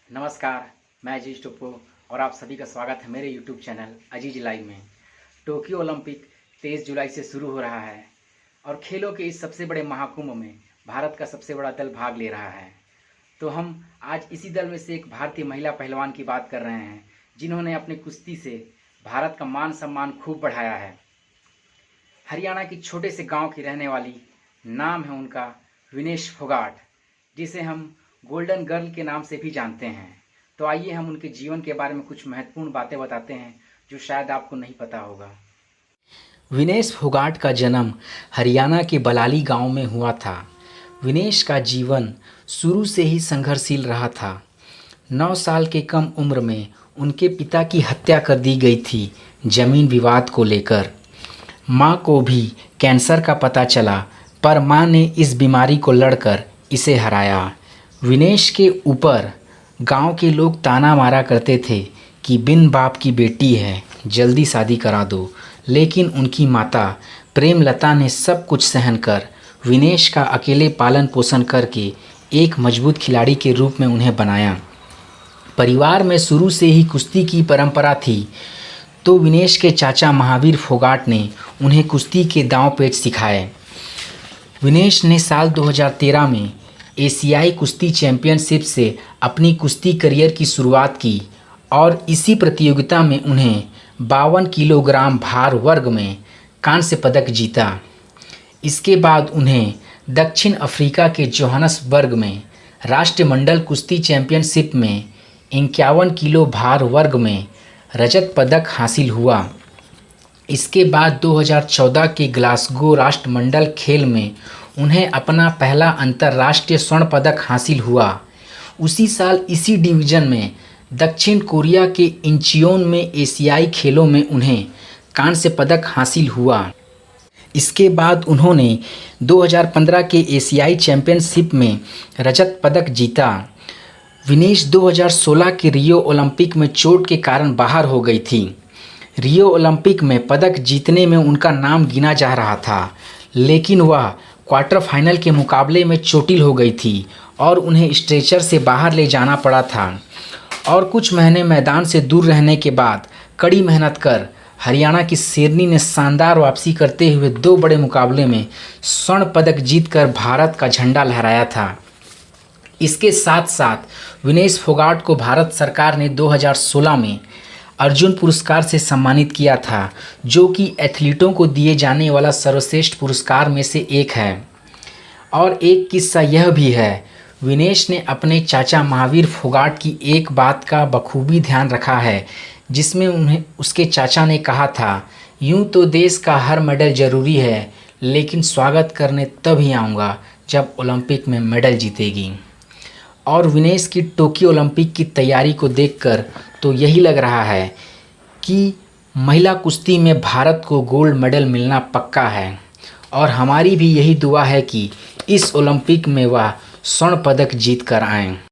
नमस्कार, मैं अजीज टुप्पो और आप सभी का स्वागत है मेरे यूट्यूब चैनल अजीज लाइव में। टोक्यो ओलंपिक 23 जुलाई से शुरू हो रहा है और खेलों के इस सबसे बड़े महाकुंभ में भारत का सबसे बड़ा दल भाग ले रहा है। तो हम आज इसी दल में से एक भारतीय महिला पहलवान की बात कर रहे हैं जिन्होंने अपनी कुश्ती से भारत का मान सम्मान खूब बढ़ाया है। हरियाणा की छोटे से गाँव की रहने वाली, नाम है उनका विनेश फोगाट, जिसे हम गोल्डन गर्ल के नाम से भी जानते हैं। तो आइए हम उनके जीवन के बारे में कुछ महत्वपूर्ण बातें बताते हैं जो शायद आपको नहीं पता होगा। विनेश फोगाट का जन्म हरियाणा के बलाली गांव में हुआ था। विनेश का जीवन शुरू से ही संघर्षशील रहा था। 9 साल के कम उम्र में उनके पिता की हत्या कर दी गई थी जमीन विवाद को लेकर। मां को भी कैंसर का पता चला, पर मां ने इस बीमारी को लड़कर इसे हराया। विनेश के ऊपर गांव के लोग ताना मारा करते थे कि बिन बाप की बेटी है, जल्दी शादी करा दो, लेकिन उनकी माता प्रेमलता ने सब कुछ सहन कर विनेश का अकेले पालन पोषण करके एक मजबूत खिलाड़ी के रूप में उन्हें बनाया। परिवार में शुरू से ही कुश्ती की परंपरा थी, तो विनेश के चाचा महावीर फोगाट ने उन्हें कुश्ती के दांव पेच सिखाए। विनेश ने साल 2013 में एशियाई कुश्ती चैंपियनशिप से अपनी कुश्ती करियर की शुरुआत की और इसी प्रतियोगिता में उन्हें 52 किलोग्राम भार वर्ग में कांस्य पदक जीता। इसके बाद उन्हें दक्षिण अफ्रीका के जोहान्सबर्ग में राष्ट्रमंडल कुश्ती चैंपियनशिप में 51 किलो भार वर्ग में रजत पदक हासिल हुआ। इसके बाद 2014 के ग्लासगो राष्ट्रमंडल खेल में उन्हें अपना पहला अंतर्राष्ट्रीय स्वर्ण पदक हासिल हुआ। उसी साल इसी डिवीज़न में दक्षिण कोरिया के इंचियोन में एशियाई खेलों में उन्हें कांस्य पदक हासिल हुआ। इसके बाद उन्होंने 2015 के एशियाई चैंपियनशिप में रजत पदक जीता। विनेश 2016 के रियो ओलंपिक में चोट के कारण बाहर हो गई थी। रियो ओलंपिक में पदक जीतने में उनका नाम गिना जा रहा था, लेकिन वह क्वार्टर फाइनल के मुकाबले में चोटिल हो गई थी और उन्हें स्ट्रेचर से बाहर ले जाना पड़ा था। और कुछ महीने मैदान से दूर रहने के बाद कड़ी मेहनत कर हरियाणा की शेरनी ने शानदार वापसी करते हुए 2 बड़े मुकाबले में स्वर्ण पदक जीतकर भारत का झंडा लहराया था। इसके साथ साथ विनेश फोगाट को भारत सरकार ने 2016 में अर्जुन पुरस्कार से सम्मानित किया था, जो कि एथलीटों को दिए जाने वाला सर्वश्रेष्ठ पुरस्कार में से एक है। और एक किस्सा यह भी है, विनेश ने अपने चाचा महावीर फोगाट की एक बात का बखूबी ध्यान रखा है, जिसमें उन्हें उसके चाचा ने कहा था, यूं तो देश का हर मेडल ज़रूरी है, लेकिन स्वागत करने तभी आऊँगा जब ओलंपिक में मेडल जीतेगी। और विनेश की टोक्यो ओलंपिक की तैयारी को देखकर तो यही लग रहा है कि महिला कुश्ती में भारत को गोल्ड मेडल मिलना पक्का है। और हमारी भी यही दुआ है कि इस ओलंपिक में वह स्वर्ण पदक जीत कर आएँ।